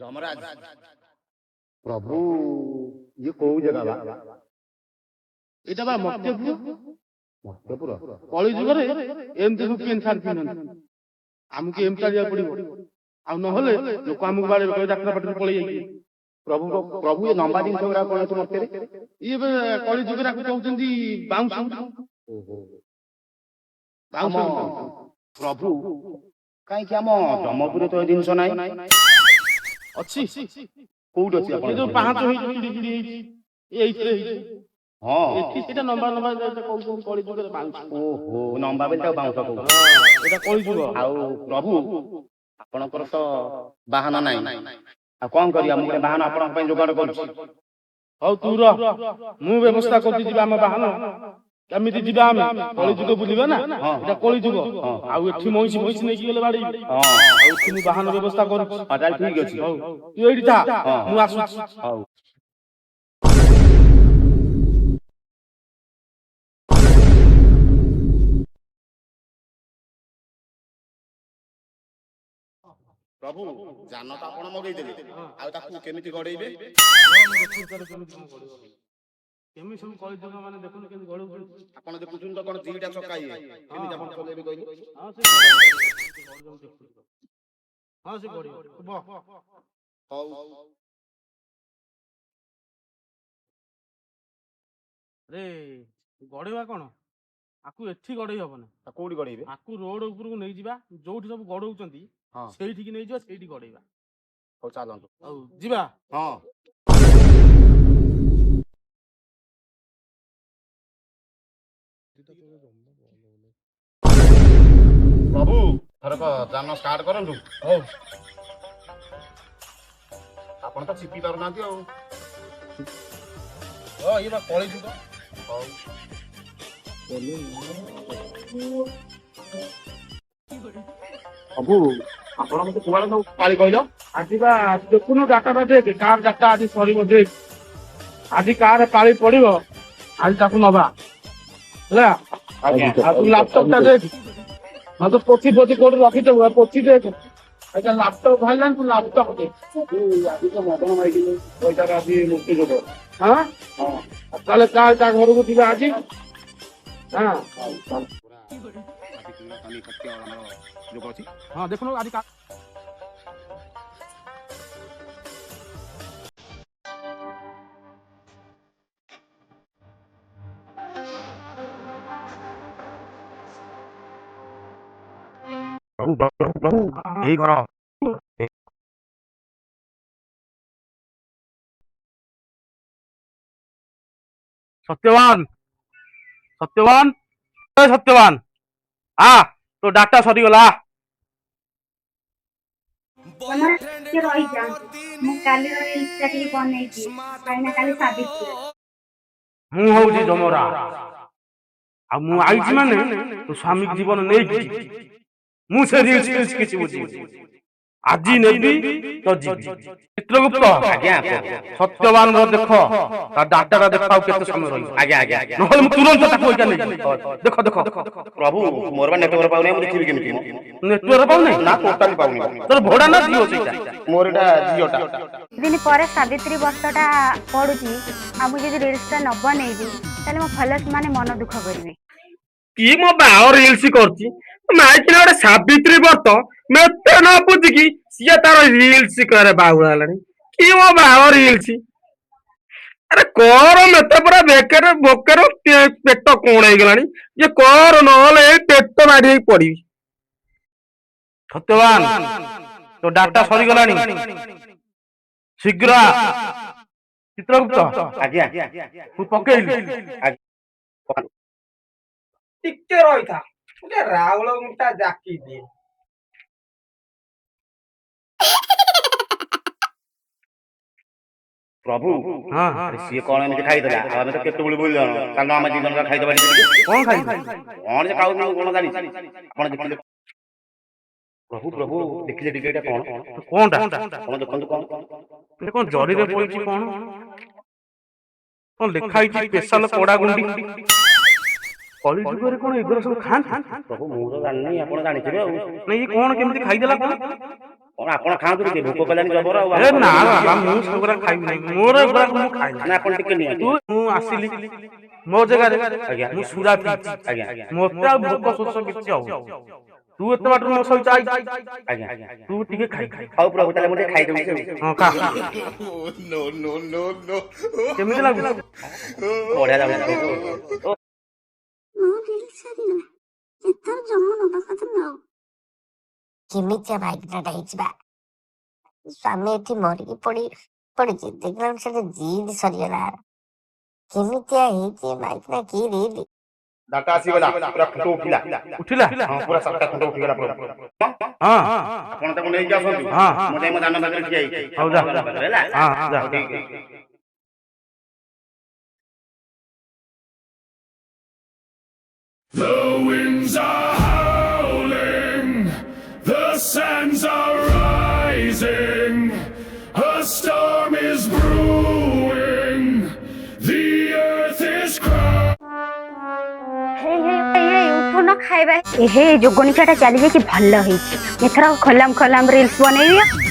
ଯମରାଜ ପ୍ରଭୁ ଇଏ କୋଉ ଜାଗା ବା? ଏଇଟା ବା ମର୍ତ୍ତ୍ୟପୁର। ମର୍ତ୍ତ୍ୟପୁର କଳି ଯୁଗରେ ଏମିତି ସବୁ ପେନ୍ ସାର୍ଟ ପିନ୍ଧନ୍ତି। ଆମକୁ ଏମିତି ଚାଲିବାକୁ ପଡିବ, ଆଉ ନହେଲେ ଲୋକ ଆମକୁ ବାଡେଇବେ, କହିବେ ଯାତ୍ରା ପାଟିରୁ ପଳେଇ ଯାଇଛି। ପ୍ରଭୁ ପ୍ରଭୁ ଏ ଲମ୍ବା ଜିନିଷ ଗୁଡା କଣ ଅଛି ମର୍ତ୍ତ୍ୟରେ? ଇଏ ଏବେ କଳି ଯୁଗରେ ଆକୁ କହୁଛନ୍ତି ବାଉଁଶ। ଆମ ପ୍ରଭୁ କାହିଁକି ଆମ ଜମପୁରରେ ତ ଏ ଜିନିଷ ନାହିଁ? ଅଛି। କୋଉଠି ଅଛି ଆପଣ? ଏ ଯୋଉ ପାହାଚ ହେଇଛି ଚିଡି ଚିଡି ହେଇଛି, ଏଇଥିରେ ହେଇଛି। ହଁ ଏଠି ସେଇଟା ଲମ୍ବା ଲମ୍ବା କହୁଛନ୍ତି କଳି ଯୁଗରେ ବାଉଁଶ। ଓହୋ ଲମ୍ବା ବୋଲି ତାକୁ ବାଉଁଶ କହୁଛ। ଏଇଟା କଳି ଯୁଗ। ଆଉ ପ୍ରଭୁ ଆପଣଙ୍କର ତ ବାହନ ନାହିଁ, ଆଉ କଣ କରିବା? ମୁଁ ଗୋଟେ ବାହନ ଆପଣଙ୍କ ପାଇଁ ଯୋଗାଡ଼ କରୁଛି। ହଉ ତୁ ରହ, ମୁଁ ବ୍ୟବସ୍ଥା କରୁଛି ଯିବା ଆମ ବାହନ। କେମିତି ଯିବା ଆମେ? କଳି ଯୁଗ ବୁଲିବା ନା, ଏଇଟା କଳି ଯୁଗ। ଆଉ ଏଠି ମଇଁଷି ମଇଁଷି ନେଇକି ଗଲେ ବାଡେଇବି। ଆଉ ଏଠି ମୁଁ ବାହନ ବ୍ୟବସ୍ଥା କରୁଛି। ତାହେଲେ ଠିକ ଅଛି। ହଉ ତୁ ଏଇଠି ଥା, ମୁଁ ଆସୁଛି। ହଉ ପ୍ରଭୁ ଯାନ ତ ଆପଣ ମଗେଇଦେଲେ, ଆଉ ତାକୁ କେମିତି ଗଡେଇବେ? କେମିତି ସବୁ କଳି ଯୁଗ ମାନେ ଦେଖୁନ କେମିତି ଗଡଉଛନ୍ତି। ଆପଣ ଦେଖୁଛନ୍ତି ତ କଣ ଦିଟା ଚକା ଇଏ, କେମିତି ଆପଣ ଚଲେଇବେ କହିଲେ? ହଁ ସେ ଗଡିବ। ହଉ ରେ ଗଡେଇବା କଣ? ଆକୁ ଏଠି ଗଡେଇ ହବନି। କୋଉଠି ଗଡେଇବେ? ଆକୁ ରୋଡ ଉପରକୁ ନେଇଯିବା, ଯୋଉଠି ସବୁ ଗଡଉଛନ୍ତି ସେଇଠିକି ନେଇଯିବା, ସେଇଠି ଗଡେଇବା। ହଉ ଚାଲନ୍ତୁ। ହଉ ଯିବା। ହଁ ପ୍ରଭୁ ଥରକ ଯାନ ଷ୍ଟାର୍ଟ କରନ୍ତୁ। ହଉ ଆପଣ ତ ଚିପି ପାରୁନାହାନ୍ତି ଆଉ। ଇଏ ବା କଳି ଯୁଗ। ହଉ ସବୁ ଆପଣ ମତେ କୁଆଡେ ସବୁ ପାଳି କହିଲ? ଆଜି ବା ଦେଖୁନୁ ଡାଟାଟା ଦେଖ, କାର ଡାଟା ଆଜି ସରିବ ଦେଖ। ଆଜି କାର ପାଳି ପଡିବ, ଆଜି ତାକୁ ନବା ହେଲା। ଆଜ୍ଞା। ଆଉ ତୁ ଲାପଟପ୍ ଟା ଦେଖ, ମତେ ପୋଥି କୋଉଠି ରଖିଥିବୁ, ପୋଥି ଦେଖ। ଏଇଟା ଲାପଟପ୍ ବାହାରିଲାନି, ତୁ ଲାପଟପ୍ ଦେଖ। ଆଜି ତ ମଦନ ମାଇକି ପଇସାରେ ଆଜି ମୁକ୍ତି ଯୋଗ। ହଁ ତାହେଲେ ତା ଘରକୁ ଯିବା ଆଜି। ହଁ ଦେଖୁନୁ ଆଜି ଏଇ ଘର ସତ୍ୟବାନ, ସତ୍ୟବାନ, ସତ୍ୟବାନ, ତୋ ଡାଟା ସରିଗଲା। ଟିକେ ରହିଯାଆନ୍ତୁ, ମୁଁ କାଲିର ରିଲ୍ସ ଟା ଟିକେ ବନେଇଦିଏ, କାହିଁକିନା କାଲି ସାବିତ୍ରୀ। ମୁଁ ହଉଛି ଯମରା, ଆଉ ମୁଁ ଆଇଛି ମାନେ ତୋ ସ୍ୱାମୀ ଜୀବନ ନେଇକି ଯିବି। ମୁଁ ସେ ରିଲ୍ସ କିଛି ବୁଝିବି। ଆଜି ନେବି ତ ଯିବି। ଚିତ୍ରଗୁପ୍ତ, ଆଜ୍ଞା ସତ୍ୟବାନର ଦେଖ, ତା ଡାଟାଟା ଦେଖ, ଆଉ କେତେ ସମୟ ରହିବ। ଆଜ୍ଞା ଆଜ୍ଞା ନହେଲେ ମୁଁ ତୁରନ୍ତ ତାକୁ ଏଇଟା ନେଇଯିବି। ଦେଖ ଦେଖ ପ୍ରଭୁ ମୋର ବା ନେଟୱାର୍କ ପାଉନି, ମୁଁ ଦେଖିବି କେମିତି? ନେଟୱାର୍କ ପାଉନି ନା ଟୋଟାଲି ପାଉନି। ତୋର ଭଡା ନା ଜିଓ ସେଇଟା? ମୋର ଏଟା ଜିଓଟା। ଦିନ ପରେ ସାବିତ୍ରୀ ବର୍ଷଟା ପଡୁଛି, ଆଉ ମୁଁ ଯଦି ରିଲ୍ସ ଟା ନ ବନେଇବି ତାହେଲେ ମୋ ଫଲୋଅର୍ସ ମାନେ ମନ ଦୁଃଖ କରିବେ। କି ମୋ ବାହା ରିଲ୍ସ କରୁଛି ମାଇକିନା ଗୋଟେ ସାବିତ୍ରୀ ବ୍ରତ ମତେ ନ ବୁଝିକି ସିଏ ତାର ରିଲ୍ସ କରେ। ବାହୁଆ ହେଲାଣି କି ମୋ ବାହା ରିଲ୍ସ? ଆରେ କର ମତେ ପୁରା ବେକେର ବୋକେର ପେଟ କଣ ହେଇଗଲାଣି ଯେ କର, ନହେଲେ ଏଇ ପେଟ ମାଡି ହେଇ ପଡିବି। ସତ୍ୟବାନ, ତୋ ଡାଟା ସରିଗଲାଣି, ଶୀଘ୍ର ଚିତ୍ରଗୁପ୍ତ। ଆଜ୍ଞା ମୁଁ ପକେଇଲି। ଟିକେ ରହିଥା, ଗୋଟେ ରାଉଳ ମୁଟା ଜାକି ଦିଏ। ପ୍ରଭୁ ସିଏ କଣ ଏମିତି ଖାଇଦେଲା? ଆଉ ଆମେ ତ କେତେବେଳେ ବୁଲିଲୁ, କାରଣ ଆମେ ଦି ଜଣ ଖାଇଦବା ଟିକେ। କଣ ଖାଇବି? କଣ ଯେ ଖାଉନି କଣ ଜାଣିଛି? ଆପଣ ଦେଖିଲେ ପ୍ରଭୁ ପ୍ରଭୁ ଦେଖିଲେ ଟିକେ ଏଇଟା କଣ? କଣଟା? ଆପଣ ଦେଖନ୍ତୁ କଣ? ଏଟା କଣ ଜରିରେ ପଡିଛି? କଣ କଣ ଲେଖା ହେଇଛି? ସ୍ପେଶାଲ ପୋଡା ଗୁଣ୍ଡି। କଳି ଯୁଗରେ କଣ ଏଗୁରା ସବୁ ଖାଆନ୍ତି? ପ୍ରଭୁ ମୁଁ ତ ଜାଣିନି, ଆପଣ ଜାଣିଥିବେ ଆଉ। ନାଇଁ କଣ କେମିତି ଖାଇଦେଲା? କଣ କଣ ଆପଣ ଖାଆନ୍ତୁ ଟିକେ ଭୋକ କଲାନି ଜବର ଆଉ ଏ ନା ବାବା ମୁଁ ସେଗୁରା ଖାଇବି ନାହିଁ ମୋର ଏଗୁରା ମୁଁ ଖାଇବି ନା ଆପଣ ଟିକେ ନିଅନ୍ତୁ ମୁଁ ଆସିଲି ମୋ ଜାଗାରେ ଆଜ୍ଞା ମୁଁ ସୁରା ପିଇଛି ଆଜ୍ଞା ମତେ ଆଉ ଭୋକ ଶୋଷ କିଛି ହବ ତୁ ଏତେ ବାଟରୁ ମୋ ସହିତ ଆଇ ଆଜ୍ଞା ତୁ ଟିକେ ଖାଇ ହଉ ପ୍ରଭୁ ତାହେଲେ ମୁଁ ଟିକେ ଖାଇଦଉଛି ହଁ ଖା କେମିତି ଲାଗୁଛି ବଢିଆ ଲାଗୁଛି ମୁଁ ରିଲ୍ସ ସାରିଗଲା ଏଥର ଜମା ନବା କଥା ନଉ କେମିତିଆ ଭାଇଟାଟା ହେଇଛି ବା ସ୍ୱାମୀ ଏଠି ମରିକି ପଡିଛି ଦେଖିଲା ସେଟା ଜିଦ୍ ସରିଗଲା କେମିତିଆ ହେଇଛି ମାଇକିନା କି ରିଲ୍ ଡାଟା ଆସିଗଲା ପୁରା ଫଟୋ ଉଠିଲା ଉଠିଲା ହଁ ପୁରା ସାତଟା ଫଟୋ ଉଠିଗଲା ପ୍ରଭୁ ହଁ ଆପଣ ତାକୁ ନେଇକି ଆସନ୍ତୁ ହଁ ମୁଁ ଯାଇ ମୋ ଦାନ ପାଖରେ ଠିଆ ହେଇଛି ହଉ ଯା ଦାନ ପାଖରେ ହେଲା ହଁ ଯା ହଉ, ଠିକ ଅଛି। The winds are howling, the sands are rising, a storm is brewing, the earth is crying. ଉଠୁନ ଖାଇବା ଯୋଗନିକାଟା ଚାଲି ଯାଇଛି ଭଲ ହେଇଛି ଏଥର ଖୋଲାମ ରିଲ୍ସ ବନେଇବି